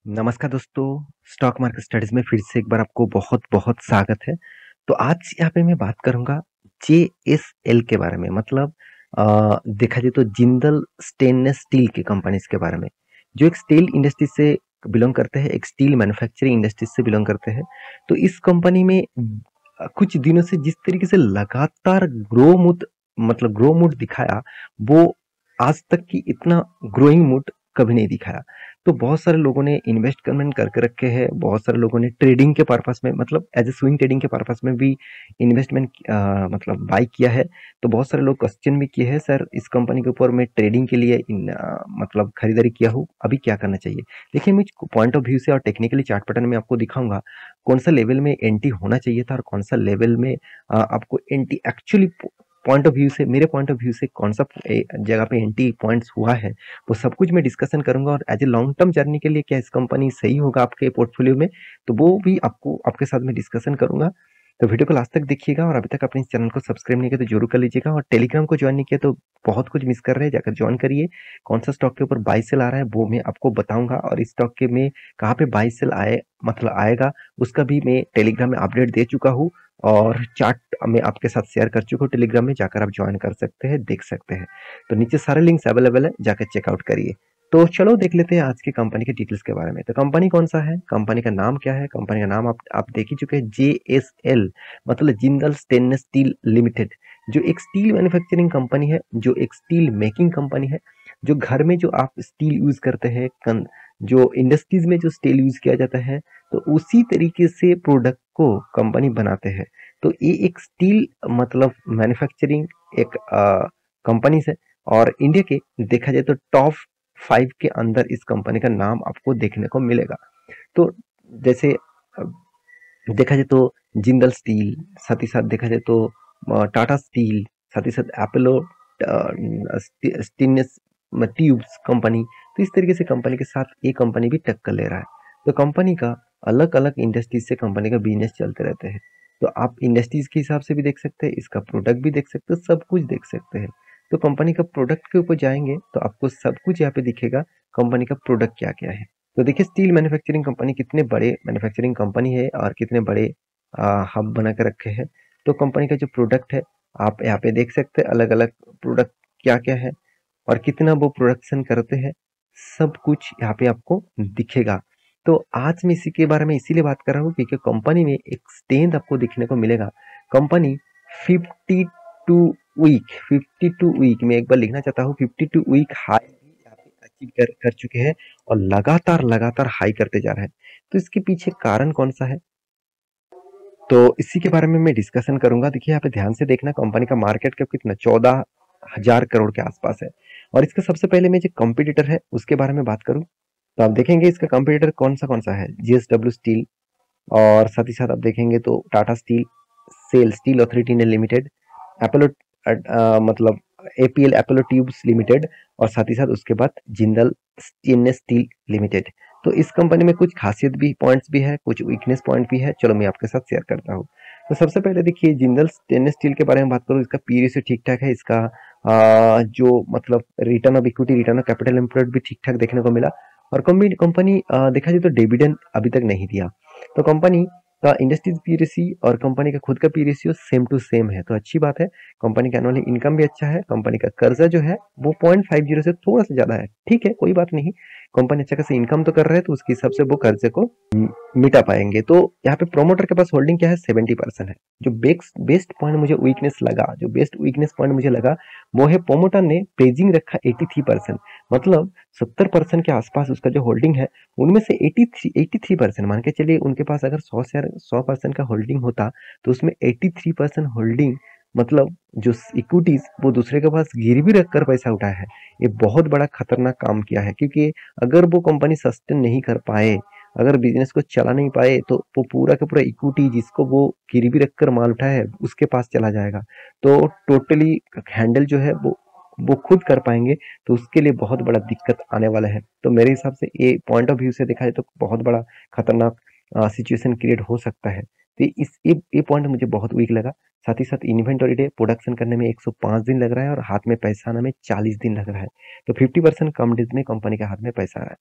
नमस्कार दोस्तों, stock market studies में फिर से एक बार आपको बहुत-बहुत स्वागत है। तो आज यहाँ पे मैं बात करूँगा जेएसएल के बारे में मतलब देखा जाए तो जिंदल स्टेनलेस स्टील की कंपनीज़ के बारे में, जो एक स्टील इंडस्ट्री से बिलॉन्ग करते हैं, एक स्टील मैन्युफैक्चरिंग इंडस्ट्री से बिलॉन्ग करते हैं। तो इस कंपनी में कुछ दिनों से जिस तरीके से लगातार ग्रो मूड दिखाया, वो आज तक की इतना ग्रोइंग मूड कभी नहीं दिखाया। तो बहुत सारे लोगों ने इन्वेस्टमेंट करके रखे हैं, बहुत सारे लोगों ने ट्रेडिंग के पर्पस में मतलब एज ए स्विंग ट्रेडिंग के पर्पस में भी इन्वेस्टमेंट मतलब बाई किया है। तो बहुत सारे लोग क्वेश्चन भी किए हैं, सर इस कंपनी के ऊपर मैं ट्रेडिंग के लिए मतलब खरीदारी किया हूँ, अभी क्या करना चाहिए? देखिए, मैं पॉइंट ऑफ व्यू से और टेक्निकली चार्ट पैटर्न में आपको दिखाऊंगा कौन सा लेवल में एंट्री होना चाहिए था और कौन सा लेवल में आपको entry actually point of view से, मेरे पॉइंट ऑफ व्यू से कौन सा जगह पे एंट्री पॉइंट्स हुआ है, वो सब कुछ मैं डिस्कशन करूंगा। और as a long term journey के लिए क्या इस कंपनी सही होगा आपके पोर्टफोलियो में, तो वो भी आपको आपके साथ में डिस्कशन करूंगा। तो वीडियो को लास्ट तक देखिएगा और अभी तक अपने इस चैनल को सब्सक्राइब नहीं किया तो जरूर कर लीजिएगा, और टेलीग्राम को ज्वाइन नहीं किया तो बहुत कुछ मिस कर रहे हैं, जाकर ज्वाइन करिए। कौन सा स्टॉक के ऊपर बाई सेल आ रहा है वो मैं आपको बताऊंगा, और इस स्टॉक के में कहाँ पे बाई सेल आए मतलब आएगा उसका भी मैं टेलीग्राम में अपडेट दे चुका हूँ, और चार्ट मैं आपके साथ शेयर कर चुका हूँ टेलीग्राम में, जाकर आप ज्वाइन कर सकते हैं, देख सकते हैं। तो नीचे सारे लिंक्स अवेलेबल है, जाकर चेकआउट करिए। तो चलो देख लेते हैं आज की कंपनी के डिटेल्स के बारे में। तो कंपनी कौन सा है, कंपनी का नाम क्या है? कंपनी का नाम आप देख ही चुके हैं, जेएसएल मतलब जिंदल स्टेनलेस स्टील लिमिटेड, जो एक स्टील मैन्युफैक्चरिंग कंपनी है, जो एक स्टील मेकिंग कंपनी है। जो घर में जो आप स्टील यूज करते हैं, जो इंडस्ट्रीज में जो स्टील यूज किया जाता है, तो उसी तरीके से प्रोडक्ट को कंपनी बनाते हैं। तो ये एक स्टील मतलब मैन्युफैक्चरिंग एक कंपनी है, और इंडिया के देखा जाए तो टॉप 5 के अंदर इस कंपनी का नाम आपको देखने को मिलेगा। तो जैसे देखा जाए तो जिंदल स्टील, साथ ही साथ देखा जाए तो टाटा स्टील, साथ ही साथ एपोलो स्टेनलेस ट्यूब्स कंपनी। तो इस तरीके से कंपनी के साथ ये कंपनी भी टक्कर ले रहा है। तो कंपनी का अलग अलग इंडस्ट्रीज से कंपनी का बिजनेस चलते रहते हैं। तो आप इंडस्ट्रीज के हिसाब से भी देख सकते हैं, इसका प्रोडक्ट भी देख सकते हैं, सब कुछ देख सकते हैं। तो कंपनी का प्रोडक्ट के ऊपर जाएंगे तो आपको सब कुछ यहाँ पे दिखेगा, कंपनी का प्रोडक्ट क्या क्या है। तो देखिए, स्टील मैन्युफैक्चरिंग कंपनी कितने बड़े मैन्युफैक्चरिंग कंपनी है और कितने बड़े हब बना के रखे हैं। तो कंपनी का जो प्रोडक्ट है, आप यहाँ पे देख सकते हैं अलग अलग प्रोडक्ट क्या क्या है और कितना वो प्रोडक्शन करते हैं, सब कुछ यहाँ पे आपको दिखेगा। तो आज मैं इसी के बारे में इसीलिए बात कर रहा हूँ क्योंकि कंपनी में एक स्ट्रेंथ आपको दिखने को मिलेगा। कंपनी 52 वीक में एक बार लिखना चाहता हूँ, 52 वीक हाई भी यहाँ पे अचीव कर चुके हैं, और लगातार लगातार हाई करते जा रहे हैं। तो इसके पीछे कारण कौन सा है, तो इसी के बारे में मैं डिस्कशन करूंगा। देखिए, यहाँ पे ध्यान से देखना, कंपनी का मार्केट कैप कितना 14,000 करोड़ के आसपास है। और इसका सबसे पहले मैं जो कंपटीटर है उसके बारे में बात करूं, तो आप देखेंगे इसका कंपटीटर कौन सा है, जीएसडब्ल्यू स्टील, और साथ ही साथ आप देखेंगे तो Tata steel, SAIL steel authority India limited, Apollo मतलब एपीएल एपोलो ट्यूब्स लिमिटेड, और साथ ही साथ उसके बाद जिंदल स्टेनलेस स्टील लिमिटेड। तो इस कंपनी में कुछ खासियत भी पॉइंट्स भी है, कुछ वीकनेस पॉइंट भी है, चलो मैं आपके साथ शेयर करता हूँ। तो सबसे पहले देखिए, जिंदल स्टेनलेस स्टील के बारे में बात करूँ, इसका पी रेशियो ठीक ठाक है, इसका जो मतलब return of equity, return of capital employed भी ठीक ठाक देखने को मिला। और कंपनी देखा जाए तो डिविडेंड अभी तक नहीं दिया। तो कंपनी का इंडस्ट्रीज पी रेशियो और कंपनी का खुद का P ratio same to same है, तो अच्छी बात है। कंपनी का एनुअल इनकम भी अच्छा है। कंपनी का कर्जा जो है वो 0.50 से थोड़ा सा ज्यादा है, ठीक है, कोई बात नहीं। कंपनी अच्छा खासा इनकम तो कर रहे हैं, तो उसके हिसाब से वो कर्जे को मिटा पाएंगे। तो यहाँ पे प्रोमोटर के पास होल्डिंग क्या है, 70% है। जो बेस्ट पॉइंट मुझे वीकनेस लगा, जो बेस्ट वीकनेस पॉइंट मुझे लगा, वो है प्रोमोटर ने पेजिंग रखा 83%, मतलब 70% के आसपास उसका जो होल्डिंग है, उनमें से 83% मान के चलिए, उनके पास अगर 100% का होल्डिंग होता, तो उसमें 83% होल्डिंग मतलब जो इक्विटीज वो दूसरे के पास गिरवी रखकर पैसा उठाया है। ये बहुत बड़ा खतरनाक काम किया है, क्योंकि अगर वो कंपनी सस्टेन नहीं कर पाए, अगर बिजनेस को चला नहीं पाए, तो वो पूरा का पूरा इक्विटी जिसको वो गिरवी रखकर माल उठाया है उसके पास चला जाएगा। तो टोटली हैंडल जो है वो खुद कर पाएंगे, तो उसके लिए बहुत बड़ा दिक्कत आने वाला है। तो मेरे हिसाब से ये पॉइंट ऑफ व्यू से देखा जाए तो बहुत बड़ा खतरनाक सिचुएशन क्रिएट हो सकता है। तो ये पॉइंट मुझे बहुत वीक लगा। साथ ही साथ इन्वेंटरी डे प्रोडक्शन करने में 105 दिन लग रहा है, और हाथ में पैसा आने में 40 दिन लग रहा है। तो 50% कम डेज में कंपनी के हाथ में पैसा आ रहा है।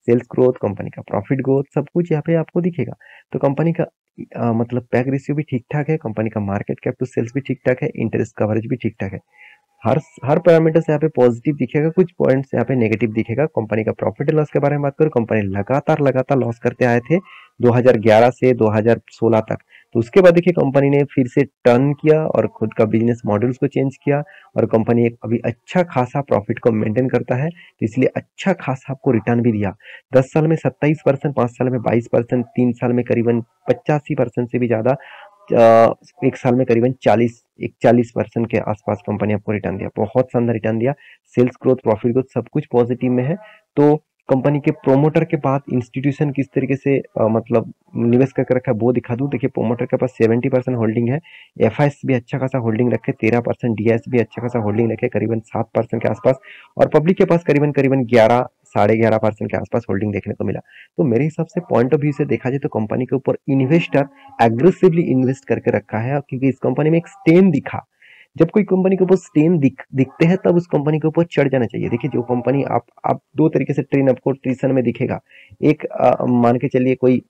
सेल्स ग्रोथ, कंपनी का प्रॉफिट ग्रोथ, सब कुछ यहाँ पे आपको दिखेगा। तो कंपनी का मतलब पैक रेशियो भी ठीक ठाक है, कंपनी का मार्केट कैप टू सेल्स भी ठीक ठाक है, इंटरेस्ट कवरेज भी ठीक ठाक है। हर पैरामीटर से यहाँ पे पॉजिटिव दिखेगा, कुछ पॉइंट्स यहाँ पे नेगेटिव दिखेगा। कंपनी का प्रॉफिट एंड लॉस के बारे में बात करूँ, कंपनी लगातार लॉस करते आए थे 2011 से 2016 तक। तो उसके बाद देखिए कंपनी ने फिर से टर्न किया और खुद का बिजनेस मॉडल्स को चेंज किया और कंपनी एक अभी अच्छा खासा प्रॉफिट को मेंटेन करता है, तो इसलिए अच्छा खासा आपको रिटर्न भी दिया। 10 साल में 27%, 5 साल में 22%, 3 साल में करीबन 85% से भी ज्यादा, एक साल में करीबन 40% के आसपास कंपनी आपको रिटर्न दिया, बहुत शानदार रिटर्न दिया। सेल्स ग्रोथ, प्रॉफिट ग्रोथ सब कुछ पॉजिटिव में है। तो कंपनी के प्रोमोटर के बाद इंस्टीट्यूशन किस तरीके से मतलब निवेश करके रखा है वो दिखा दूं। देखिए प्रोमोटर के पास 70% होल्डिंग है, एफआईएस भी अच्छा खासा होल्डिंग रखे 13%, डीआईएस भी अच्छा खासा होल्डिंग रखे करीबन 7% के आसपास, और पब्लिक के पास करीबन 11 11.5% के आसपास होल्डिंग देखने को मिला। तो मेरे हिसाब से पॉइंट ऑफ व्यू से देखा जाए तो कंपनी के ऊपर इन्वेस्टर एग्रेसिवली इन्वेस्ट करके रखा है, क्योंकि इस कंपनी में एक स्टेन दिखा। जब कोई कंपनी के ऊपर स्टेन दिखते हैं तब उस कंपनी के ऊपर चढ़ जाना चाहिए। देखिए जो कंपनी आप दो तरीके से ट्रेन आपको ट्रीसन में दिखेगा। एक मान के चलिए कोई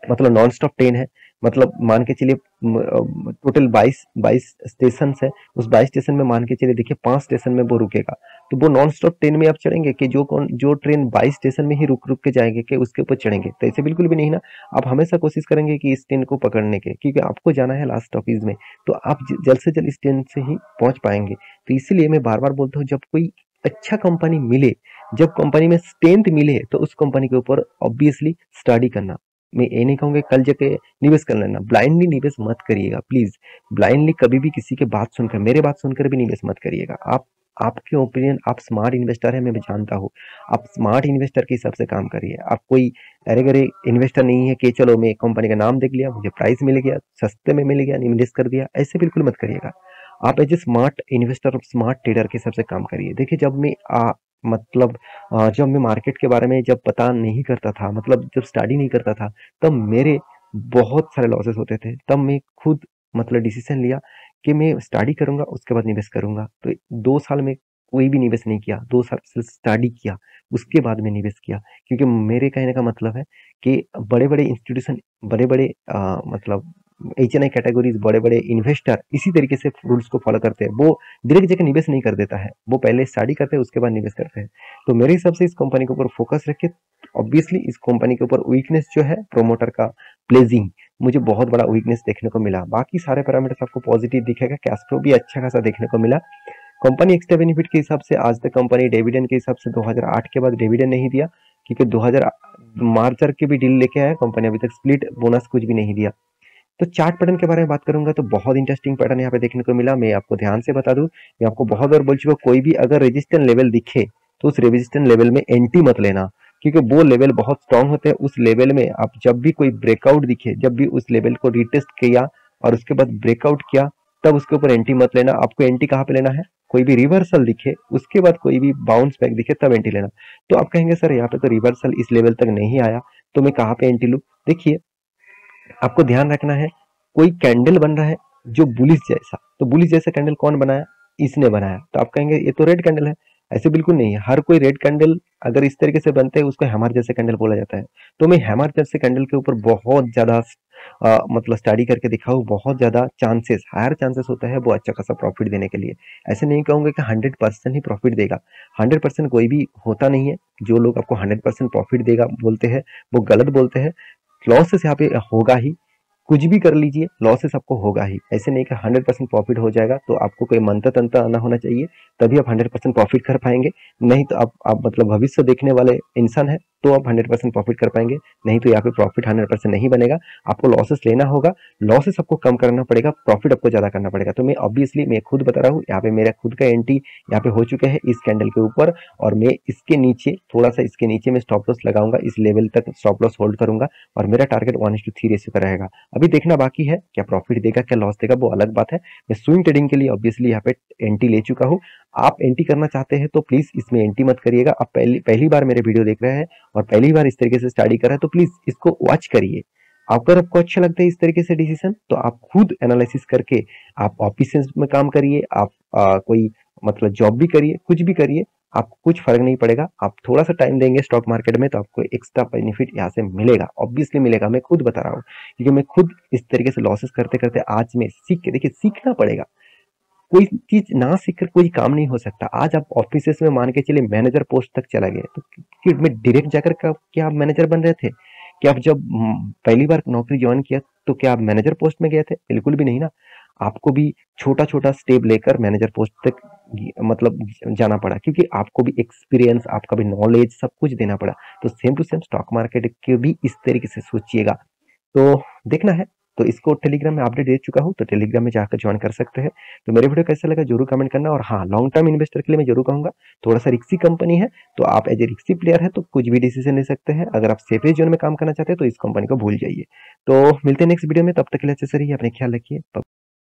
मतलब नॉन स्टॉप ट्रेन है, मतलब मान के चलिए टोटल 22 स्टेशन है, उस 22 स्टेशन में मान के चलिए देखिए 5 स्टेशन में वो रुकेगा, तो वो नॉन स्टॉप ट्रेन में आप चढ़ेंगे कि जो ट्रेन 22 स्टेशन में ही रुक रुक के जाएंगे कि उसके ऊपर चढ़ेंगे? तो ऐसे बिल्कुल भी नहीं ना। आप हमेशा कोशिश करेंगे कि इस ट्रेन को पकड़ने के, क्योंकि आपको जाना है लास्ट स्टॉपेज में, तो आप जल्द से जल्द इस ट्रेन से ही पहुंच पाएंगे। तो इसीलिए मैं बार बार बोलता हूँ, जब कोई अच्छा कंपनी मिले, जब कंपनी में स्ट्रेंथ मिले, तो उस कंपनी के ऊपर ऑब्वियसली स्टडी करना। मैं ये नहीं कहूंगा कल जाके निवेश कर लेना, ब्लाइंडली निवेश मत करिएगा प्लीज। ब्लाइंडली कभी भी किसी के बात सुनकर, मेरे बात सुनकर भी निवेश मत करिएगा। आपके ओपिनियन, आप स्मार्ट इन्वेस्टर है, मैं जानता हूँ, आप स्मार्ट इन्वेस्टर के हिसाब से काम करिए। आप कोई अरे गरे इन्वेस्टर नहीं है कि चलो मैं कंपनी का नाम देख लिया, मुझे प्राइस मिल गया, सस्ते में मिल गया, इन्वेस्ट कर दिया, ऐसे बिल्कुल मत करिएगा। आप एज ए स्मार्ट इन्वेस्टर और स्मार्ट ट्रेडर के हिसाब से काम करिए। देखिए मतलब जब मैं मार्केट के बारे में जब पता नहीं करता था, मतलब जब स्टडी नहीं करता था, तब मेरे बहुत सारे लॉसेस होते थे। तब मैं खुद मतलब डिसीजन लिया कि मैं स्टडी करूंगा, उसके बाद निवेश करूंगा। तो 2 साल में कोई भी निवेश नहीं किया, 2 साल से स्टडी किया, उसके बाद में निवेश किया। क्योंकि मेरे कहने का मतलब है कि बड़े बड़े इंस्टीट्यूशन, बड़े बड़े मतलब एचएनआई कैटेगरीज, बड़े बड़े इन्वेस्टर इसी तरीके से रूल्स को फॉलो करते हैं। वो डायरेक्ट जगह निवेश नहीं कर देता है, वो पहले स्टडी करते हैं, उसके बाद निवेश करते हैं। तो मेरे हिसाब से इस कंपनी के ऊपर फोकस रखिए। ऑब्वियसली इस कंपनी के ऊपर वीकनेस जो है प्रोमोटर का प्लेजिंग, मुझे बहुत बड़ा वीकनेस देखने को मिला। बाकी सारे पैरामीटर्स आपको पॉजिटिव दिखेगा, कैश फ्लो भी अच्छा खासा देखने को मिला। कंपनी एक्स्ट्रा बेनिफिट के हिसाब से आज तक कंपनी डिविडेंड के हिसाब से 2008 के बाद डिविडेंड नहीं दिया, क्योंकि 2000 मार्चर के भी डील लेके आया कंपनी, अभी तक स्प्लिट बोनस कुछ भी नहीं दिया। तो चार्ट पैटर्न के बारे में बात करूंगा तो बहुत इंटरेस्टिंग पैटर्न यहाँ पे देखने को मिला। मैं आपको ध्यान से बता दूं, मैं आपको बहुत बार बोल चुका, कोई भी अगर रेजिस्टेंस लेवल दिखे तो उस रेजिस्टेंस लेवल में एंटी मत लेना, क्योंकि वो लेवल बहुत स्ट्रांग होते हैं। उस लेवल में आप जब भी कोई ब्रेकआउट दिखे, जब भी उस लेवल को रिटेस्ट किया और उसके बाद ब्रेकआउट किया, तब उसके ऊपर एंटी मत लेना। आपको एंटी कहाँ पे लेना है? कोई भी रिवर्सल दिखे, उसके बाद कोई भी बाउंस बैक दिखे, तब एंटी लेना। तो आप कहेंगे सर यहाँ पे तो रिवर्सल इस लेवल तक नहीं आया, तो मैं कहाँ पे एंटी लूं? देखिए आपको ध्यान रखना है, कोई कैंडल बन रहा है जो बुलिश जैसा, तो बुलिश जैसा कैंडल कौन बनाया? इसने बनाया। तो आप कहेंगे ये तो रेड कैंडल है, ऐसे बिल्कुल नहीं है। हर कोई रेड कैंडल अगर इस तरीके से बनते हैं उसको हैमर जैसे कैंडल बोला जाता है। तो मैं हैमर जैसे कैंडल के ऊपर बहुत ज्यादा मतलब स्टडी करके दिखाऊं, बहुत ज्यादा चांसेस, हायर चांसेस होता है वो अच्छा खासा प्रॉफिट देने के लिए। ऐसे नहीं कहूंगा कि 100% ही प्रॉफिट देगा, 100% कोई भी होता नहीं है। जो लोग आपको 100% प्रॉफिट देगा बोलते हैं वो गलत बोलते हैं। लॉसेस यहाँ पे होगा ही, कुछ भी कर लीजिए लॉसेस आपको होगा ही। ऐसे नहीं कि 100% प्रॉफिट हो जाएगा। तो आपको कोई मंत्र तंत्र आना होना चाहिए, तभी आप 100% प्रॉफिट कर पाएंगे। नहीं तो आप मतलब भविष्य देखने वाले इंसान है तो आप 100% प्रॉफिट कर पाएंगे, नहीं तो यहाँ पे प्रॉफिट 100% नहीं बनेगा। आपको लॉसेस लेना होगा, लॉसेस आपको कम करना पड़ेगा, प्रॉफिट आपको ज्यादा करना पड़ेगा। तो मैं ऑब्वियसली मैं खुद बता रहा हूँ, यहाँ पे मेरा खुद का एंटी यहाँ पे हो चुके हैं इस कैंडल के ऊपर, और मैं इसके नीचे थोड़ा सा, इसके नीचे मैं स्टॉप लॉस लगाऊंगा, इस लेवल तक स्टॉप लॉस होल्ड करूंगा, और मेरा टारगेट 1:3 रेशियो का रहेगा। अभी देखना बाकी है क्या प्रॉफिट देगा क्या लॉस देगा, वो अलग बात है। मैं स्विंग ट्रेडिंग के लिए ऑब्वियसली यहाँ पे एंटी ले चुका हूँ। आप एंटी करना चाहते हैं तो प्लीज इसमें एंटी मत करिएगा। आप पहली बार मेरे वीडियो देख रहे हैं और पहली बार इस तरीके से स्टडी कर रहे हैं तो प्लीज इसको वॉच करिए। अगर आपको अच्छा लगता है इस तरीके से डिसीजन, तो आप खुद एनालिसिस करके आप ऑफिस में काम करिए, आप कोई मतलब जॉब भी करिए, कुछ भी करिए, आपको कुछ फ़र्क नहीं पड़ेगा। आप थोड़ा-सा टाइम देंगे स्टॉक मार्केट में तो आपको एक्स्ट्रा बेनिफिट यहाँ से मिलेगा, ऑब्वियसली मिलेगा। मैं खुद बता रहा हूँ, क्योंकि मैं खुद इस तरीके से लॉसेस करते-करते आज मैं सीख के देखिए सीखना पड़ेगा। कोई चीज़ ना सीख कर कोई काम नहीं हो सकता। आज आप ऑफ़िसेज़ में मान के चलिए मैनेजर पोस्ट तक चला गया, तो कि मैं डायरेक्ट जाकर क्या आप मैनेजर बन रहे थे? क्या आप जब पहली बार नौकरी जॉइन किया तो क्या आप मैनेजर पोस्ट में गए थे? बिल्कुल भी नहीं ना। आपको भी छोटा-छोटा स्टेप लेकर मैनेजर पोस्ट तक मतलब जाना पड़ा, क्योंकि आपको भी एक्सपीरियंस, आपका भी नॉलेज सब कुछ देना पड़ा। तो same to same stock market के भी इस तरीके से सोचिएगा। तो देखना है तो इसको टेलीग्राम में अपडेट दे चुका हूँ, तो टेलीग्राम में जाकर ज्वाइन कर सकते हैं। तो मेरे वीडियो कैसा लगा जरूर कमेंट करना। और हाँ, लॉन्ग टर्म इन्वेस्टर के लिए मैं जरूर कहूँगा, थोड़ा सा रिक्सी कंपनी है, तो आप एज ए रिक्सी प्लेयर है तो कुछ भी डिसीजन ले सकते हैं। अगर आप सेफेस्ट जोन में काम करना चाहते हैं तो इस कंपनी को भूल जाइए। तो मिलते हैं नेक्स्ट वीडियो में, तब तक के लिए अच्छे से रहिए, अपने ख्याल रखिए।